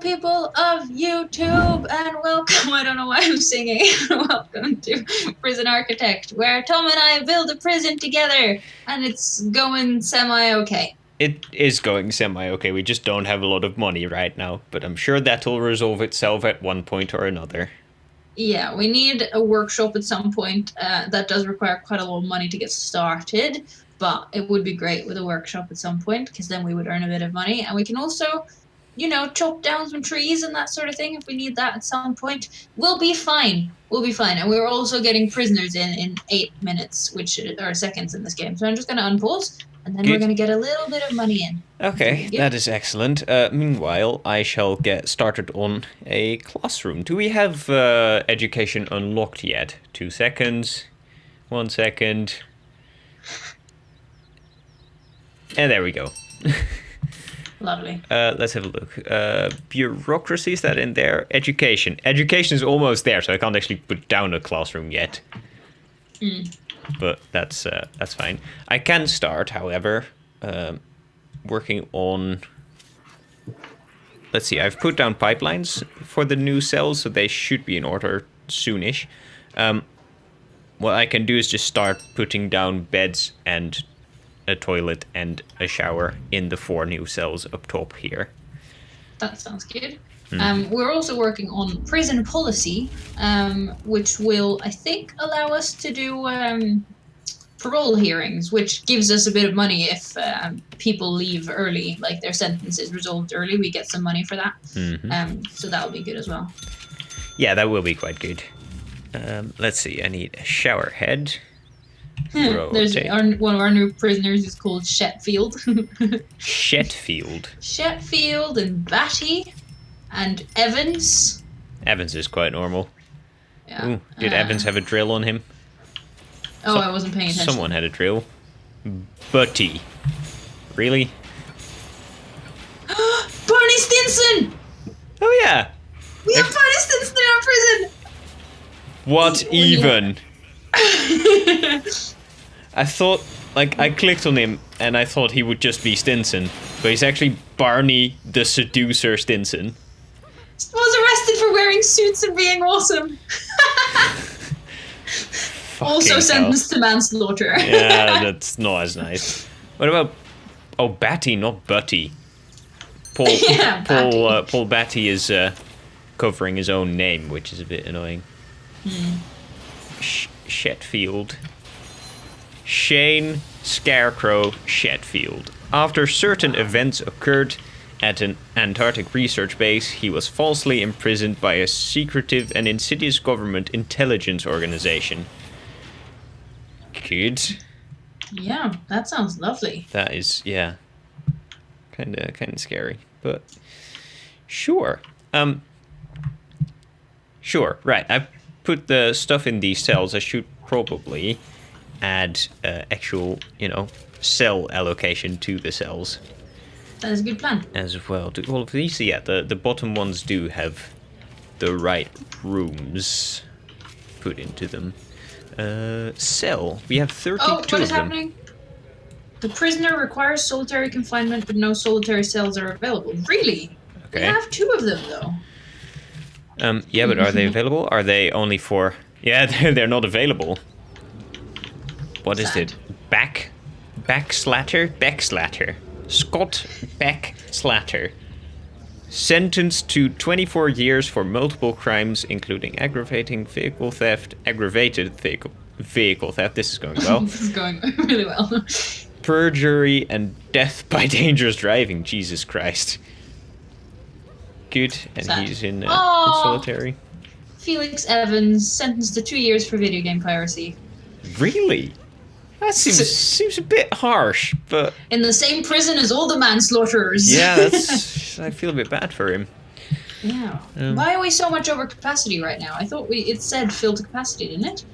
people of YouTube, and welcome. I don't know why I'm singing. Welcome to Prison Architect, where Tom and I build a prison together, and it's going semi-okay. It is going semi-okay. We just don't have a lot of money right now, but I'm sure that'll resolve itself at one point or another. Yeah, we need a workshop at some point. That does require quite a lot of money to get started, but it would be great with a workshop at some point, because then we would earn a bit of money, and we can also, you know, chop down some trees and that sort of thing if we need that at some point. We'll be fine. We'll be fine. And we're also getting prisoners in 8 minutes, which are seconds in this game. So I'm just going to unpause, and then we're going to get a little bit of money in. Okay, that is excellent. Meanwhile, I shall get started on a classroom. Do we have education unlocked yet? 2 seconds. 1 second. And there we go. Lovely. Let's have a look. Bureaucracy, is that in there? Education. Education is almost there, so I can't actually put down a classroom yet. But that's fine. I can start, however, working on... Let's see, I've put down pipelines for the new cells, so they should be in order soonish. What I can do is just start putting down beds and a toilet and a shower in the 4 new cells up top here. That sounds good. We're also working on prison policy, which will, I think, allow us to do parole hearings, which gives us a bit of money if people leave early, like their sentence is resolved early. We get some money for that. So that will be good as well. Yeah, that will be quite good. Let's see, I need a shower head. There's one of our new prisoners is called Shetfield. Shetfield. Shetfield and Batty and Evans. Evans is quite normal. Yeah. Ooh, did Evans have a drill on him? Oh, I wasn't paying attention. Someone had a drill. Butty. Really? Barney Stinson! Oh yeah. We have Barney Stinson in our prison! What even? I thought, like, I clicked on him and I thought he would just be Stinson, but he's actually Barney the Seducer Stinson. Was arrested for wearing suits and being awesome. Also sentenced to manslaughter. Yeah, that's not as nice. What about... Oh, Batty, not Butty. Paul Batty is covering his own name, which is a bit annoying. Shetfield. Shane Scarecrow Shetfield. After certain events occurred at an Antarctic research base, he was falsely imprisoned by a secretive and insidious government intelligence organization. Good. Yeah, that sounds lovely. That is, yeah, kind of scary, but sure. Sure. Right. I've put the stuff in these cells. I should probably add actual, cell allocation to the cells. That is a good plan. As well. Do all of these? Yeah, the bottom ones do have the right rooms put into them. Cell. We have 32 what is of them. happening? The prisoner requires solitary confinement, but no solitary cells are available. Really? Okay. We have 2 of them, though. Yeah, but are they available? Are they only for... Yeah, they're not available. What is it? Backslatter? Scott Backslatter. Sentenced to 24 years for multiple crimes, including aggravated vehicle theft. This is going well. This is going really well. Perjury and death by dangerous driving. Jesus Christ. Good, and Sad. he's in solitary. Felix Evans, sentenced to 2 years for video game piracy. Really? That seems a bit harsh, but... In the same prison as all the manslaughterers. Yeah, I feel a bit bad for him. Yeah. Why are we so much over capacity right now? I thought it said fill to capacity, didn't it?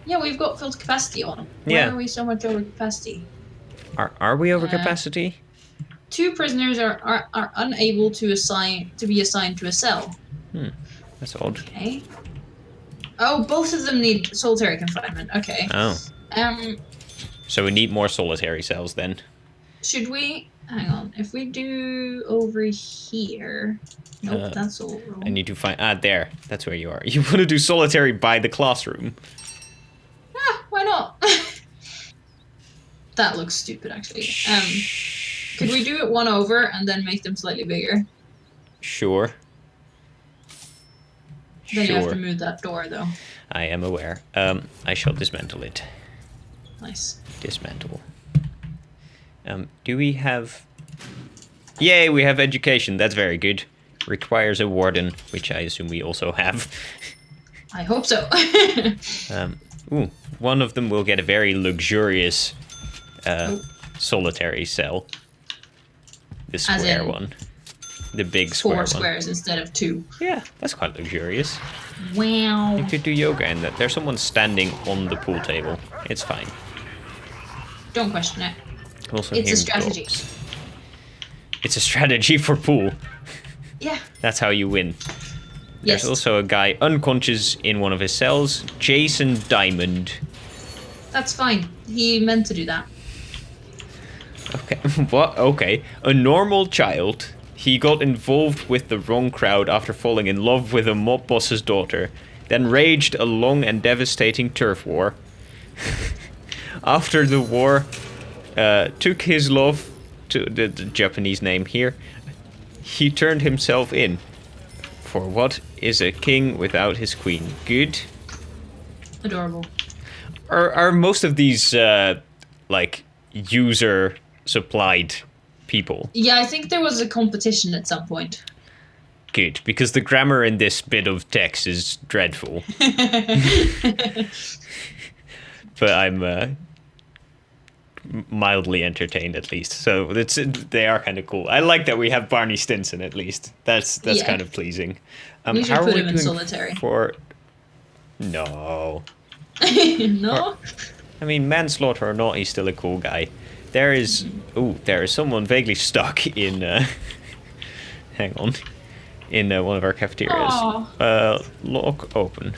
Yeah, we've got fill to capacity on. Why are we so much over capacity? Are we over capacity? 2 prisoners are unable to be assigned to a cell. That's odd. Okay. Oh, both of them need solitary confinement. Okay. Oh. So we need more solitary cells then. Should we... Hang on. If we do over here... Nope, that's all wrong. I need to find... there. That's where you are. You want to do solitary by the classroom. Why not? That looks stupid, actually. Could we do it one over and then make them slightly bigger? Sure. Then you have to move that door, though. I am aware. I shall dismantle it. Nice. Dismantle. Do we have... Yay, we have education. That's very good. Requires a warden, which I assume we also have. I hope so. Ooh, one of them will get a very luxurious solitary cell. The square one. The big square one. 4 squares instead of 2. Yeah, that's quite luxurious. Wow. You could do yoga in that. There's someone standing on the pool table. It's fine. Don't question it. Also it's a strategy. Dogs. It's a strategy for pool. Yeah. That's how you win. Yes. There's also a guy unconscious in one of his cells. Jason Diamond. That's fine. He meant to do that. Okay. What? Okay. A normal child. He got involved with the wrong crowd after falling in love with a mob boss's daughter. Then raged a long and devastating turf war. After the war, took his love to the Japanese name here. He turned himself in. For what is a king without his queen? Good. Adorable. Are most of these like user supplied people? Yeah, I think there was a competition at some point. Good, because the grammar in this bit of text is dreadful. But I'm mildly entertained at least. So they are kind of cool. I like that we have Barney Stinson at least. That's kind of pleasing. We should put him in solitary. No. No? I mean, manslaughter or not, he's still a cool guy. There is someone vaguely stuck in hang on. In one of our cafeterias. Lock open.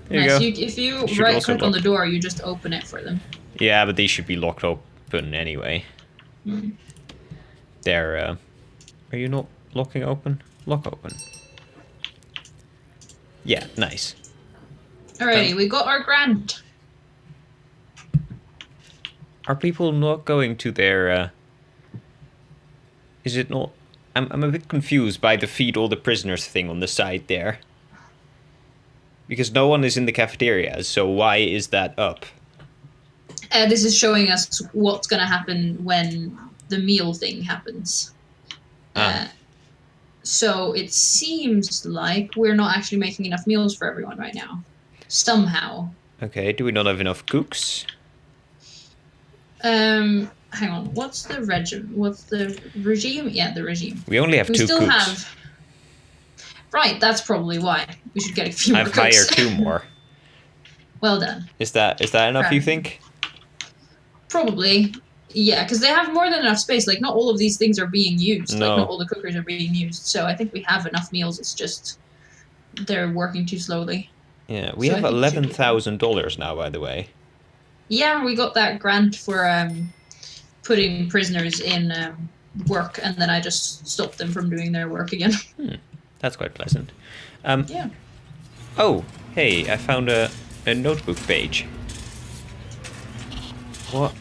There nice. you go. If you right click on the door, you just open it for them. Yeah, but these should be locked open anyway. They're are you not locking open? Lock open. Yeah, nice. Alrighty, we got our grant. Are people not going to their is it not I'm a bit confused by the feed all the prisoners thing on the side there. Because no one is in the cafeteria, so why is that up? This is showing us what's going to happen when the meal thing happens. So it seems like we're not actually making enough meals for everyone right now. Somehow. Okay, do we not have enough cooks? Hang on, what's the regime? Yeah, the regime. We only have 2 cooks. Right, that's probably why. We should get a few more cooks. I've hired 2 more. Well done. Is that enough, you think? Probably. Yeah, because they have more than enough space. Like, not all of these things are being used. No. Like, not all the cookers are being used. So I think we have enough meals. It's just they're working too slowly. Yeah, we have $11,000 now, by the way. Yeah, we got that grant for putting prisoners in work, and then I just stopped them from doing their work again. That's quite pleasant. Yeah. Oh, hey, I found a notebook page. What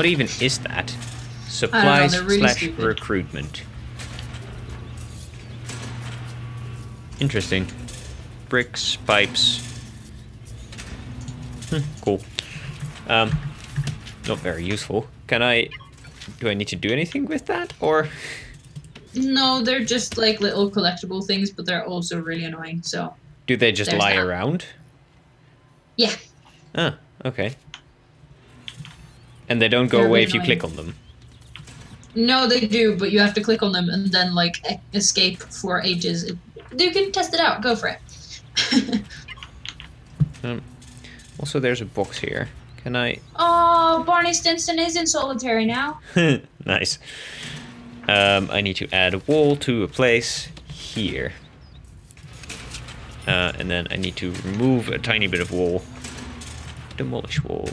even is that? Supplies / recruitment. Interesting. Bricks, pipes. Cool. Not very useful. Do I need to do anything with that, or? No, they're just like little collectible things, but they're also really annoying, so. Do they just lie around? Yeah. Ah, okay. And they don't go away if you click on them? No, they do, but you have to click on them and then, like, escape for ages. You can test it out. Go for it. Also, there's a box here. Can I... Oh, Barney Stinson is in solitary now. Nice. I need to add a wall to a place here. And then I need to remove a tiny bit of wall. Demolish wall.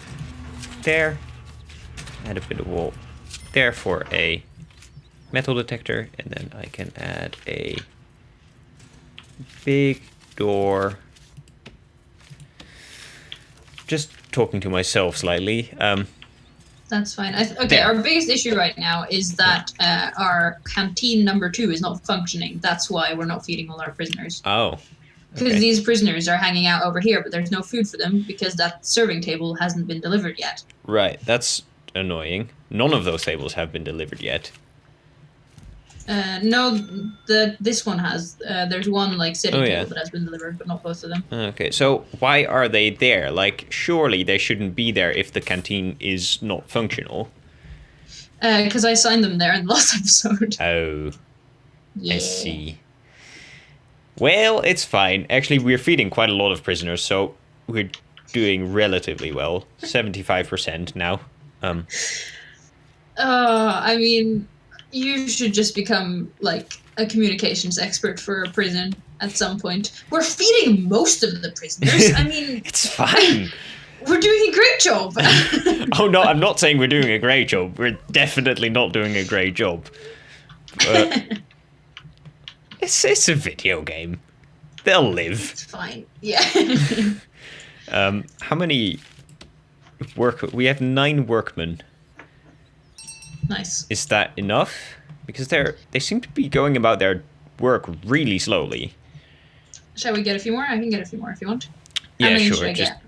There. add a bit of wall there for a metal detector, and then I can add a big door. Just talking to myself slightly. That's fine. Okay, our biggest issue right now is that our canteen number 2 is not functioning. That's why we're not feeding all our prisoners. Oh. Because Okay. these prisoners are hanging out over here, but there's no food for them because that serving table hasn't been delivered yet. Right, that's annoying. None of those tables have been delivered yet. No, this one has. There's one like sitting yeah. table that has been delivered, but not both of them. Okay, so why are they there? Like, surely they shouldn't be there if the canteen is not functional. Because I assigned them there in the last episode. Oh, Yeah. I see. Well, it's fine. Actually, we're feeding quite a lot of prisoners, so we're doing relatively well. 75% now. I mean, you should just become like a communications expert for a prison at some point. We're feeding most of the prisoners. I mean, It's fine. we're doing a great job. Oh, no, I'm not saying we're doing a great job. We're definitely not doing a great job. But it's a video game. They'll live. It's fine. Yeah. How many we have 9 workmen. Nice. Is that enough? Because they seem to be going about their work really slowly. Shall we get a few more? I can get a few more if you want. Yeah, How many sure. should I Just get?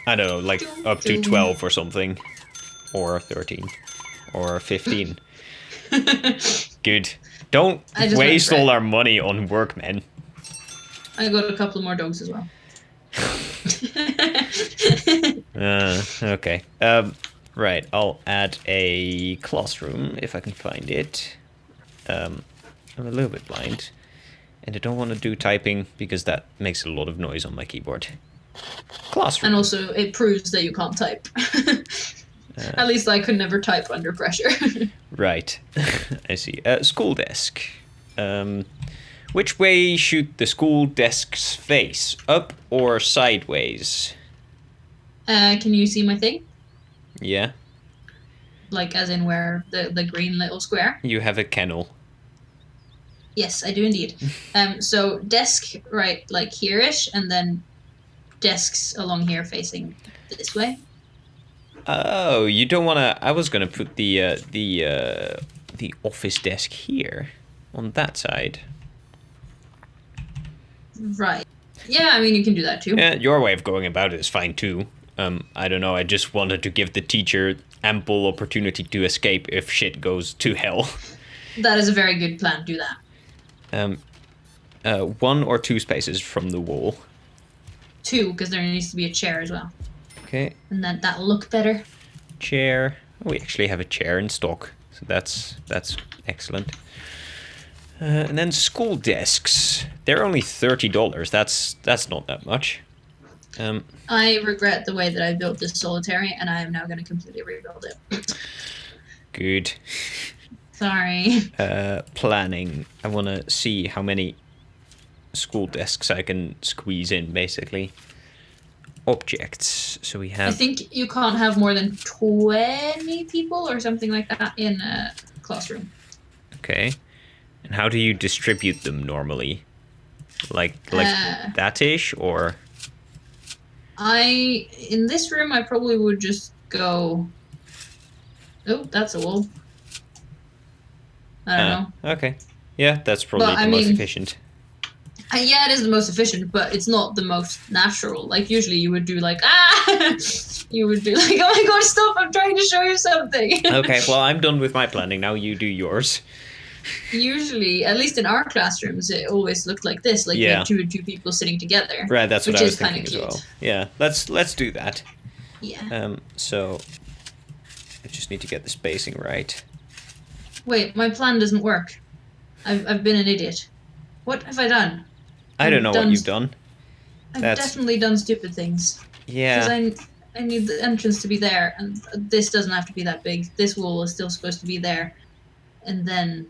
I don't know, like up to 12 or something, or 13, or 15. Good. Don't I just waste went for all it. our money on workmen. I got a couple more dogs as well. Okay. Right. I'll add a classroom if I can find it. I'm a little bit blind, and I don't want to do typing because that makes a lot of noise on my keyboard. Classroom. And also, it proves that you can't type. At least I could never type under pressure. Right. I see. School desk. Which way should the school desks face? Up or sideways? Can you see my thing? Yeah. Like, as in where the green little square? You have a kennel. Yes, I do indeed. So desk right like here-ish, and then desks along here facing this way. Oh, you don't want to. I was gonna put the office desk here, on that side. Right. Yeah, I mean you can do that too. Yeah, your way of going about it is fine too. I don't know. I just wanted to give the teacher ample opportunity to escape if shit goes to hell. That is a very good plan. Do that. 1 or 2 spaces from the wall. 2, because there needs to be a chair as well, Okay. and then that'll look better. Chair. Oh, we actually have a chair in stock, so that's excellent. And then school desks. They're only $30. That's not that much. I regret the way that I built this solitary, and I am now going to completely rebuild it. Good. Sorry. Planning. I want to see how many school desks I can squeeze in, basically. Objects. So we I have. think you can't have more than 20 people or something like that in a classroom. Okay. And how do you distribute them normally? Like that-ish, or? In this room, I probably would just go. Oh, that's a wall. I don't know. Okay. Yeah, that's probably But, the I most mean- efficient. Yeah, it is the most efficient, but it's not the most natural. Like, usually you would do like, you would do like, oh my god, stop, I'm trying to show you something. Okay, well, I'm done with my planning. Now you do yours. Usually, at least in our classrooms, it always looked like this. Like, you Yeah. had 2 and 2 people sitting together. Right, that's what Which I was is kinda thinking as well. cute. Yeah, let's do that. Yeah. So I just need to get the spacing right. Wait, my plan doesn't work. I've been an idiot. What have I done? I don't know what done- you've done. I've That's- definitely done stupid things. Yeah. Because I need the entrance to be there, and this doesn't have to be that big. This wall is still supposed to be there. And then,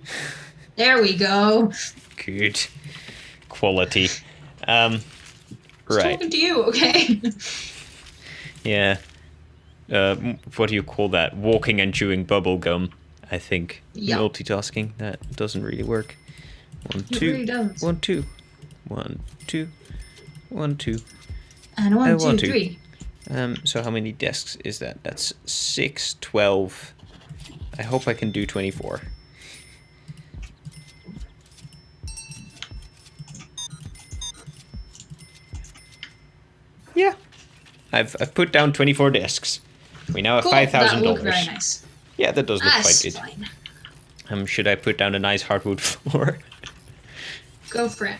there we go. Good. Quality. I was Right. talking to you, okay? Yeah. what do you call that? Walking and chewing bubble gum. I think multitasking that doesn't really work. 1, 2, really does. 1, 2, 1, 2, 1, 2, and 1, 2, 3. So how many desks is that? That's 6, 12. I hope I can do 24. Yeah, I've put down 24 desks. We now have $5,000. That look very nice. Yeah, that does look quite good. Fine. Should I put down a nice hardwood floor? Go for it.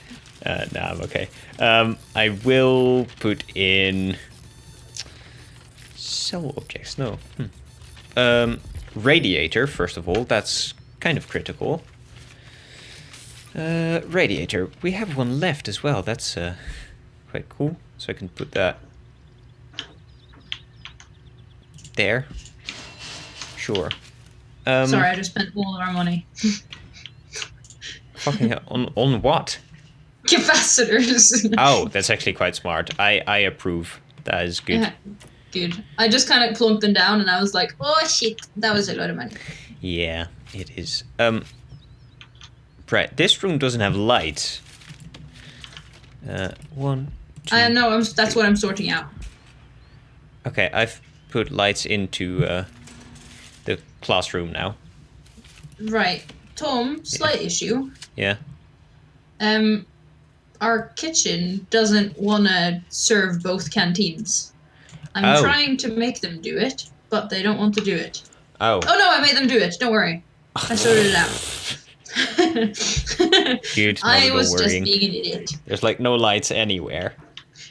No, I'm okay. I will put in sell objects. No. Radiator, first of all. That's kind of critical. Radiator. We have one left as well. That's quite cool. So I can put that there. Sure. Sorry, I just spent all of our money. Fucking hell. On what? Capacitors. Oh, that's actually quite smart. I approve. That is good. Yeah, good. I just kind of plunked them down and I was like, oh shit, that was a lot of money. Yeah, it is. Right, this room doesn't have lights. 1, 2. I know. That's what I'm sorting out. Okay, I've put lights into the classroom now. Right, Tom. Slight issue. Yeah. Our kitchen doesn't want to serve both canteens. I'm trying to make them do it, but they don't want to do it. Oh. Oh no, I made them do it. Don't worry. I sorted it out. Dude, I was just being an idiot. There's like no lights anywhere.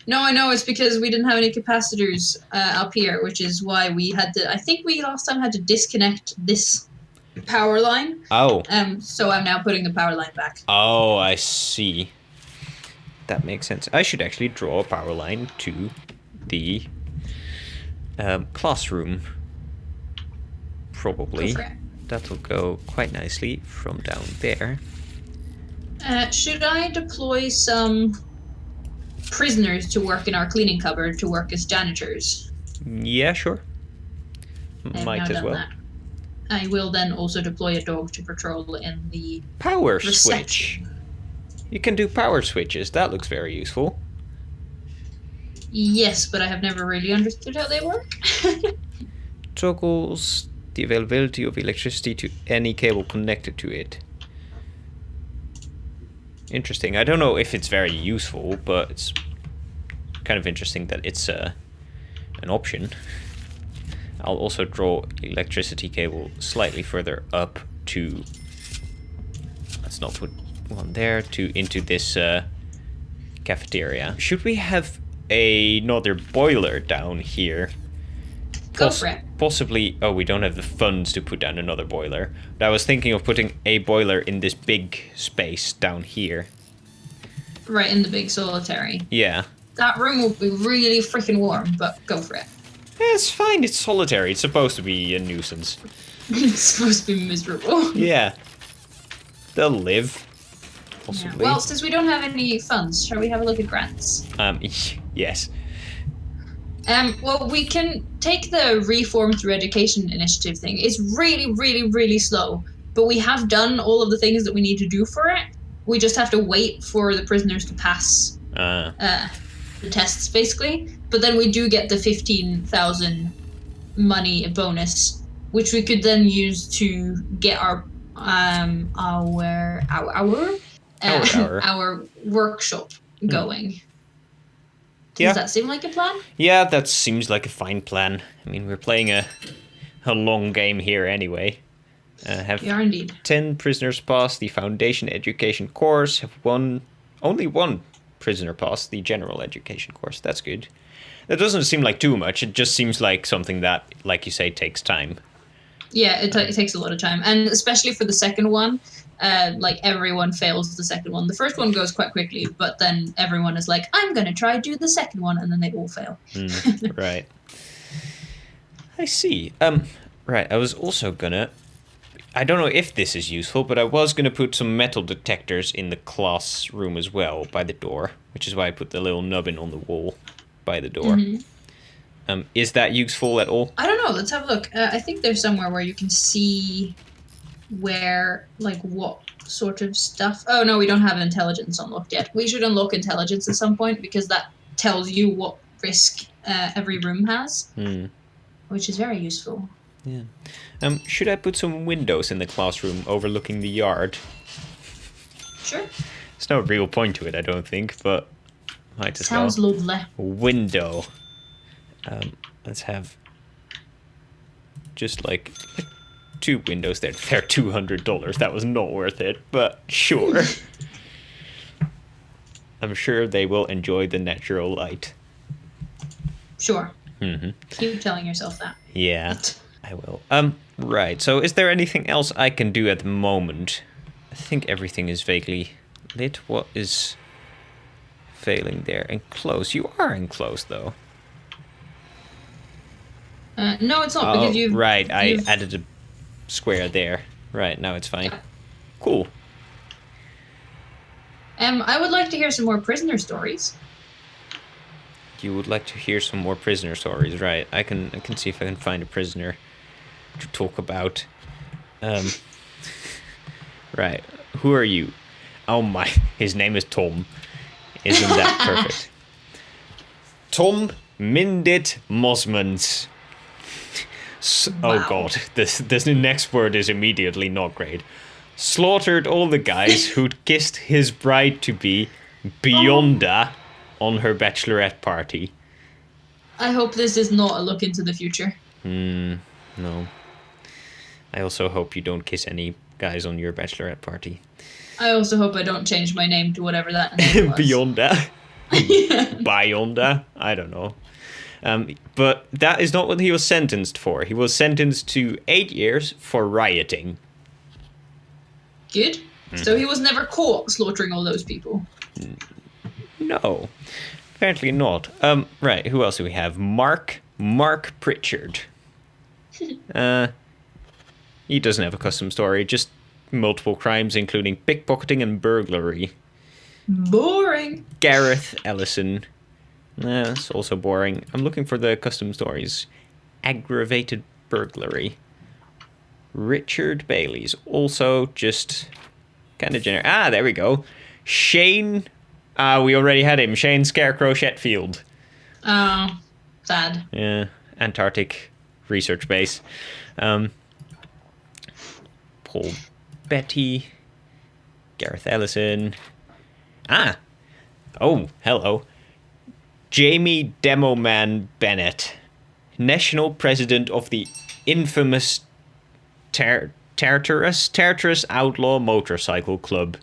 No, I know. It's because we didn't have any capacitors up here, which is why we had to... I think we last time had to disconnect this power line. Oh. So I'm now putting the power line back. Oh, I see. That makes sense. I should actually draw a power line to the classroom. Probably. That'll go quite nicely from down there. Should I deploy some prisoners to work in our cleaning cupboard to work as janitors? Yeah, sure. Might as well. That. I will then also deploy a dog to patrol in the power reception. Switch. You can do power switches. That looks very useful. Yes, but I have never really understood how they work. Toggles the availability of electricity to any cable connected to it. Interesting. I don't know if it's very useful, but it's kind of interesting that it's an option. I'll also draw electricity cable slightly further up to... Let's not put one there, into this cafeteria. Should we have another boiler down here? Go for it. Possibly... Oh, we don't have the funds to put down another boiler. But I was thinking of putting a boiler in this big space down here. Right, in the big solitary. Yeah. That room will be really freaking warm, but go for it. Yeah, it's fine. It's solitary. It's supposed to be a nuisance. It's supposed to be miserable. Yeah. They'll live. Possibly. Yeah. Well, since we don't have any funds, shall we have a look at grants? Yes. Well, we can take the Reform Through Education initiative thing. It's really, really, really slow, but we have done all of the things that we need to do for it. We just have to wait for the prisoners to pass the tests, basically. But then we do get the 15,000 money bonus, which we could then use to get our workshop going. Yeah. Does that seem like a plan? Yeah, that seems like a fine plan. I mean, we're playing a long game here anyway. We are indeed. 10 prisoners pass the foundation education course. Have only one prisoner pass the general education course. That's good. That doesn't seem like too much. It just seems like something that, like you say, takes time. Yeah, it takes a lot of time. And especially for the second one, like everyone fails the second one. The first one goes quite quickly, but then everyone is like, I'm going to try do the second one, and then they all fail. Right. I see. Right, I was also gonna... I don't know if this is useful, but I was gonna put some metal detectors in the classroom as well, by the door, which is why I put the little nubbin on the wall by the door. Is that useful at all? I don't know. Let's have a look. I think there's somewhere where you can see where, like, what sort of stuff. Oh, no, we don't have intelligence unlocked yet. We should unlock intelligence at some point because that tells you what risk every room has, which is very useful. Yeah. Should I put some windows in the classroom overlooking the yard? Sure. There's no real point to it, I don't think, but might as well. Sounds lovely. Window. Let's have just like 2 windows there. They're $200. That was not worth it, but sure. I'm sure they will enjoy the natural light. Sure. Keep telling yourself that. Yeah, I will. Right. So, is there anything else I can do at the moment? I think everything is vaguely lit. What is failing there? Enclosed. You are enclosed, though. No, it's not because you've... Right, I added a square there. Right, now it's fine. Yeah. Cool. I would like to hear some more prisoner stories. You would like to hear some more prisoner stories, right? I can see if I can find a prisoner to talk about. Right, who are you? Oh my, his name is Tom. Isn't that perfect? Tom Mindit Mosmans. Wow. Oh god, this next word is immediately not great. Slaughtered all the guys who'd kissed his bride-to-be, Beyonda, on her bachelorette party. I hope this is not a look into the future. No. I also hope you don't kiss any guys on your bachelorette party. I also hope I don't change my name to whatever that name was. Beyonda. Beyonda? I don't know. But that is not what he was sentenced for. He was sentenced to 8 years for rioting. Good. So he was never caught slaughtering all those people. No, apparently not. Right, who else do we have? Mark Pritchard. He doesn't have a custom story, just multiple crimes, including pickpocketing and burglary. Boring. Gareth Ellison. That's also boring. I'm looking for the custom stories. Aggravated burglary. Richard Bailey's also just kind of generic. Ah, there we go. Shane. We already had him. Shane Scarecrow Shetfield. Oh, sad. Yeah, Antarctic research base. Paul Betty. Gareth Ellison. Oh, hello. Jamie Demoman Bennett, national president of the infamous Tartarus Outlaw Motorcycle Club,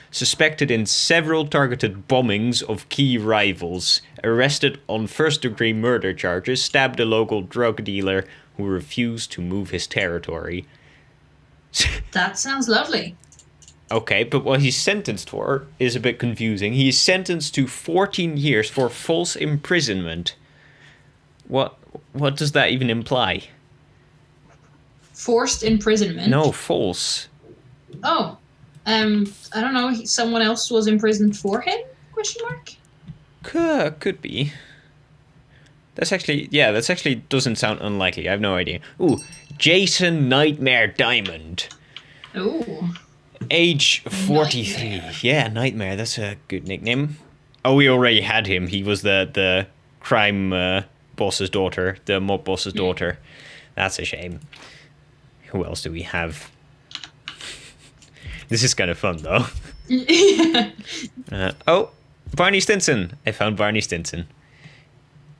suspected in several targeted bombings of key rivals, arrested on first-degree murder charges, stabbed a local drug dealer who refused to move his territory. That sounds lovely. Okay, but what he's sentenced for is a bit confusing. He's sentenced to 14 years for false imprisonment. What does that even imply? Forced imprisonment? No, false. Oh. I don't know. Someone else was imprisoned for him? Question mark? Could be. That actually doesn't sound unlikely. I have no idea. Ooh, Jason Nightmare Diamond. Ooh. Age 43. Nightmare. Yeah, Nightmare. That's a good nickname. Oh, we already had him. He was the crime boss's daughter, the mob boss's daughter. That's a shame. Who else do we have? This is kind of fun, though. Barney Stinson. I found Barney Stinson.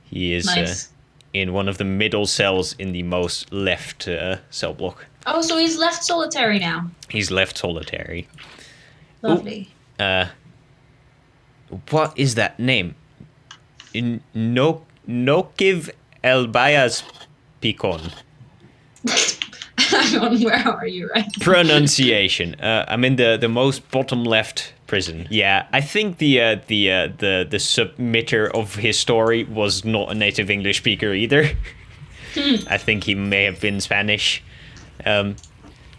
He is nice. In one of the middle cells in the most left cell block. Oh, so he's left solitary now. He's left solitary. Lovely. Ooh, what is that name? Nokiv Elbayas Picon. Hang on, where are you right now? Pronunciation. I'm in the most bottom left prison. Yeah, I think the submitter of his story was not a native English speaker either. I think he may have been Spanish.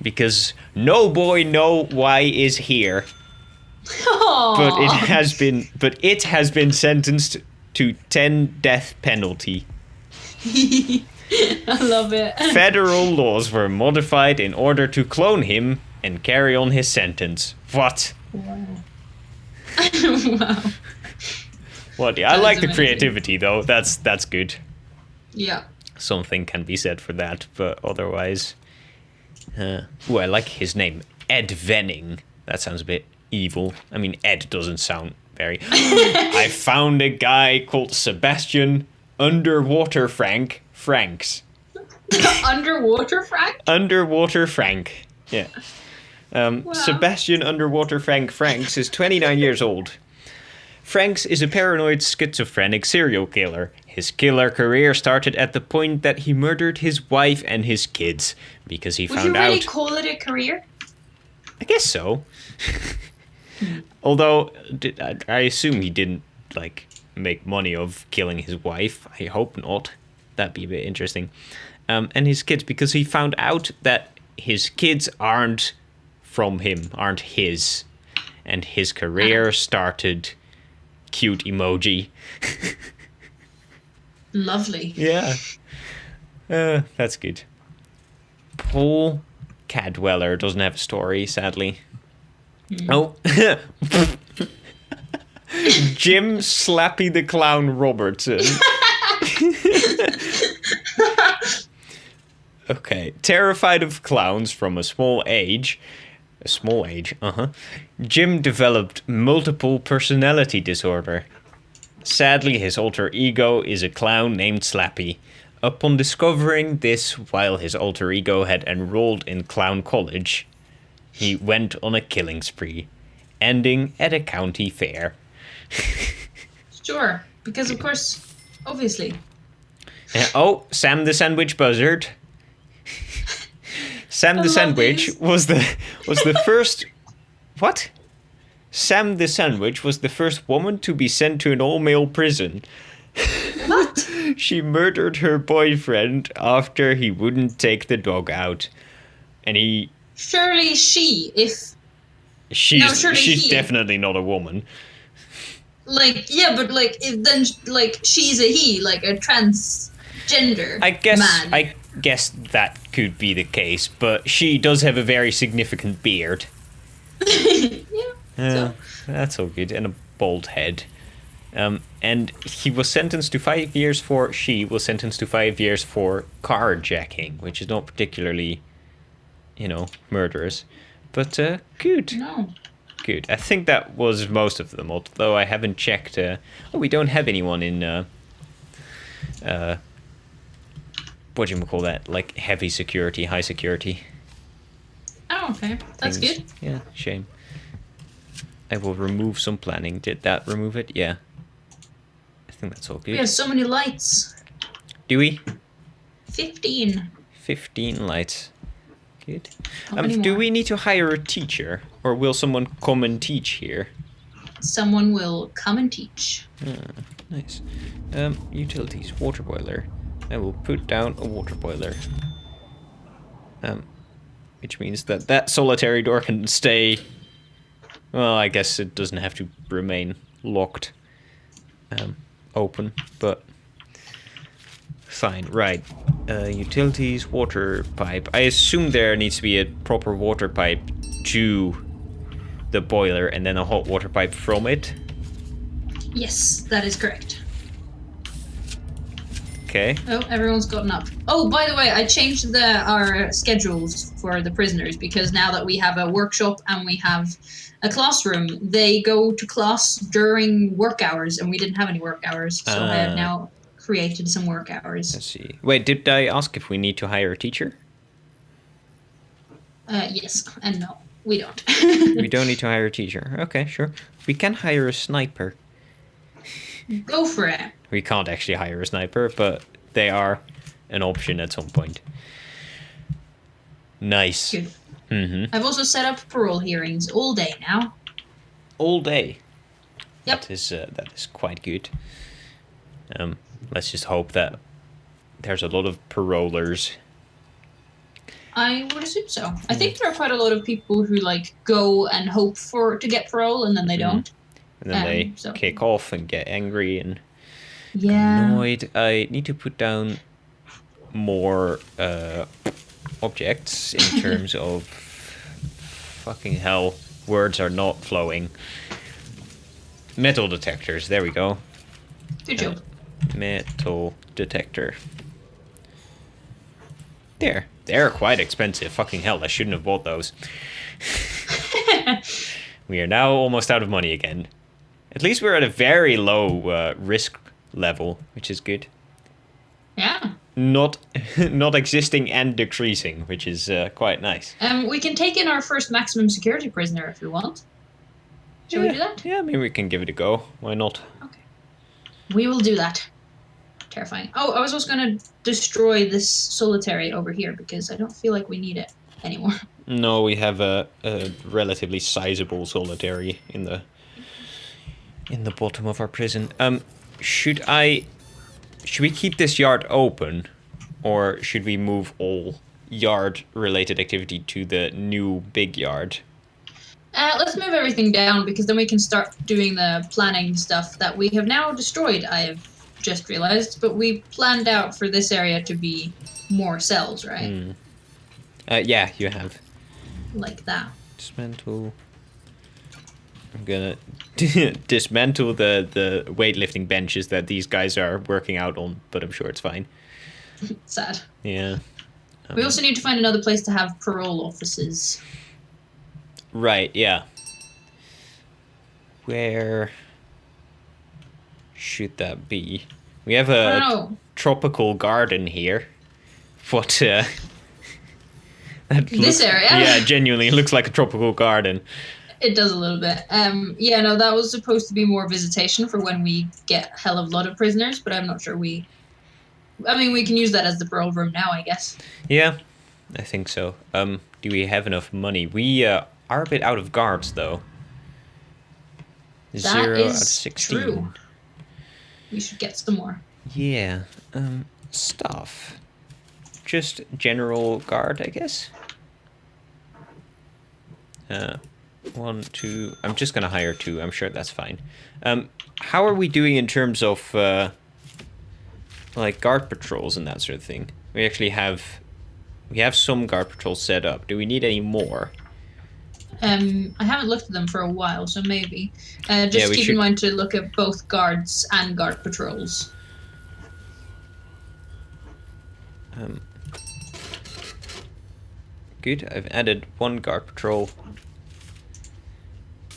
Because no boy know why is here. Aww. But it has been sentenced to 10 death penalty. I love it. Federal laws were modified in order to clone him and carry on his sentence. What? Wow. Wow. What? I like the creativity though. That's good. Yeah. Something can be said for that, but otherwise, I like his name, Ed Venning. That sounds a bit evil. I mean, Ed doesn't sound very. I found a guy called Sebastian Underwater Franks. Underwater Frank? Underwater Frank. Yeah. Wow. Sebastian Underwater Franks is 29 years old. Franks is a paranoid schizophrenic serial killer. His killer career started at the point that he murdered his wife and his kids because he found out. Would you really call it a career? I guess so. Although I assume he didn't like make money of killing his wife. I hope not. That'd be a bit interesting. And his kids, because he found out that his kids aren't from him, aren't his, and his career started. Cute emoji. Lovely. Yeah. That's good. Paul Cadweller doesn't have a story, sadly. Oh. Jim Slappy the Clown Robertson. Okay. Terrified of clowns from a small age, Jim developed multiple personality disorder. Sadly, his alter ego is a clown named Slappy. Upon discovering this while his alter ego had enrolled in clown college, he went on a killing spree, ending at a county fair. Sure, because of course, obviously. Oh, Sam the Sandwich Buzzard. Sam the Sandwich was the first. What? Sam the Sandwich was the first woman to be sent to an all-male prison. What? She murdered her boyfriend after he wouldn't take the dog out, and he. Surely she, if. She's definitely not a woman. Like, yeah, but like, if then like she's a he, like a transgender man. I guess that could be the case, but she does have a very significant beard. So. That's all good, and a bald head. And he was sentenced to 5 years for. She was sentenced to 5 years for carjacking, which is not particularly, murderous, but good. No. Good. I think that was most of them, although I haven't checked. We don't have anyone in. What do you call that? Like heavy security, high security. Oh, okay. That's things. good. Yeah, shame. I will remove some planning. Did that remove it? Yeah. I think that's all good. We have so many lights. Do we? 15. 15 lights. Good. How many Do more? we need to hire a teacher? Or will someone come and teach here? Someone will come and teach. Nice. Utilities, water boiler. I will put down a water boiler. Which means that solitary door can stay. Well, I guess it doesn't have to remain locked, open, but fine. Right. Utilities, water pipe. I assume there needs to be a proper water pipe to the boiler and then a hot water pipe from it. Yes, that is correct. Okay. Oh, everyone's gotten up. Oh, by the way, I changed our schedules for the prisoners because now that we have a workshop and we have a classroom, they go to class during work hours, and we didn't have any work hours, so I have now created some work hours. Let's see. Wait, did I ask if we need to hire a teacher? Yes, and no, we don't. We don't need to hire a teacher. Okay, sure. We can hire a sniper. Go for it. We can't actually hire a sniper, but they are an option at some point. Nice. Good. Mm-hmm. I've also set up parole hearings all day now. All day. Yep. That is quite good. Let's just hope that there's a lot of parolers. I would assume so. I think there are quite a lot of people who go and hope to get parole, and then they don't. And then they kick off and get angry and annoyed. I need to put down more objects in terms of... Fucking hell, words are not flowing. Metal detectors, there we go. Good job. Metal detector. There. They're quite expensive. Fucking hell, I shouldn't have bought those. We are now almost out of money again. At least we're at a very low risk level, which is good. Yeah. Not existing and decreasing, which is quite nice. We can take in our first maximum security prisoner if we want. Shall we do that? Yeah, maybe we can give it a go. Why not? Okay. We will do that. Terrifying. Oh, I was also going to destroy this solitary over here because I don't feel like we need it anymore. No, we have a relatively sizable solitary in the bottom of our prison. Should we keep this yard open, or should we move all yard-related activity to the new big yard? Let's move everything down because then we can start doing the planning stuff that we have now destroyed, I have just realized. But we planned out for this area to be more cells, right? Yeah, you have. Like that. Dismantle. I'm gonna dismantle the weightlifting benches that these guys are working out on, but I'm sure it's fine. Sad. Yeah. We also need to find another place to have parole offices. Right, yeah. Where should that be? We have a tropical garden here. What, this area? Yeah, genuinely, it looks like a tropical garden. It does a little bit. Yeah, no, that was supposed to be more visitation for when we get a hell of a lot of prisoners, but I'm not sure we can use that as the parole room now, I guess. Yeah, I think so. Do we have enough money? We are a bit out of guards, though. 0 out of 16. True. We should get some more. Yeah. Stuff. Just general guard, I guess. 1, 2. I'm just gonna hire 2. I'm sure that's fine. How are we doing in terms of like guard patrols and that sort of thing? We actually have some guard patrols set up. Do we need any more? I haven't looked at them for a while, so maybe. Just keep in mind to look at both guards and guard patrols. Good. I've added 1 guard patrol.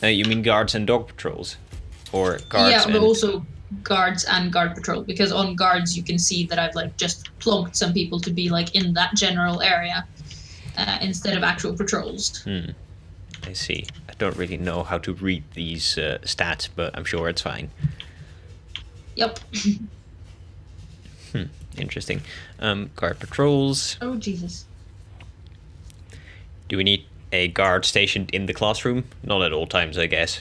You mean guards and dog patrols, or guards? Yeah, but also guards and guard patrol, because on guards you can see that I've just plunked some people to be in that general area instead of actual patrols. I see. I don't really know how to read these stats, but I'm sure it's fine. Yep. Interesting. Guard patrols. Oh, Jesus. Do we need a guard stationed in the classroom? Not at all times, I guess.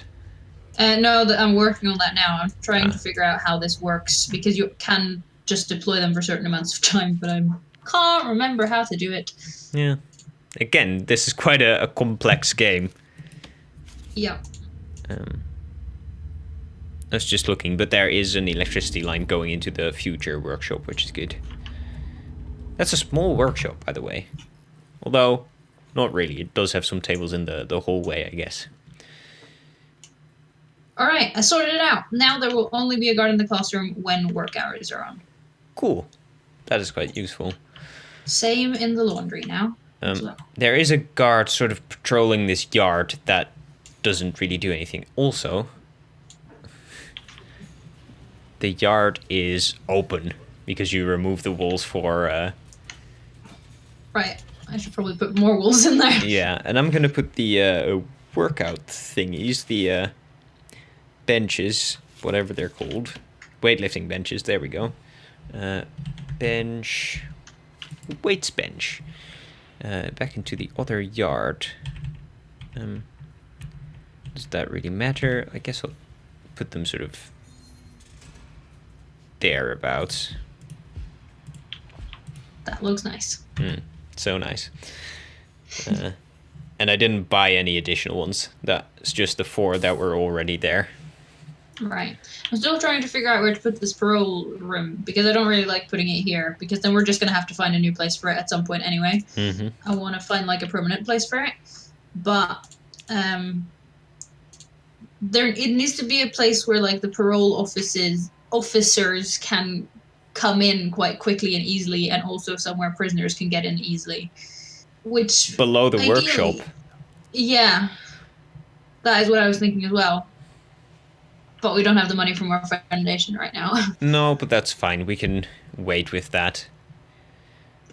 No, I'm working on that now. I'm trying to figure out how this works, because you can just deploy them for certain amounts of time, but I can't remember how to do it. Yeah. Again, this is quite a complex game. Yeah. I was just looking, but there is an electricity line going into the future workshop, which is good. That's a small workshop, by the way. Although, not really. It does have some tables in the hallway, I guess. Alright, I sorted it out. Now there will only be a guard in the classroom when work hours are on. Cool. That is quite useful. Same in the laundry now. There is a guard sort of patrolling this yard that doesn't really do anything. Also, the yard is open because you remove the walls for... Right. I should probably put more walls in there. Yeah, and I'm going to put the workout thingies, the benches, whatever they're called. Weightlifting benches, there we go. Bench... Weights bench. Back into the other yard. Does that really matter? I guess I'll put them sort of thereabouts. That looks nice. So nice. And I didn't buy any additional ones. That's just the 4 that were already there. Right. I'm still trying to figure out where to put this parole room because I don't really like putting it here because then we're just going to have to find a new place for it at some point anyway. Mm-hmm. I want to find like a permanent place for it. But it needs to be a place where like the parole officers can come in quite quickly and easily, and also somewhere prisoners can get in easily. Which below the ideally, workshop. Yeah. That is what I was thinking as well. But we don't have the money from our foundation right now. No, but that's fine. We can wait with that.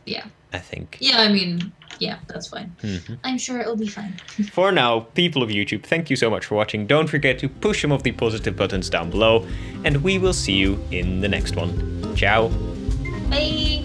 Yeah. I think. Yeah, I mean, yeah, that's fine. Mm-hmm. I'm sure it'll be fine. For now, people of YouTube, thank you so much for watching. Don't forget to push some of the positive buttons down below, and we will see you in the next one. Ciao. Bye.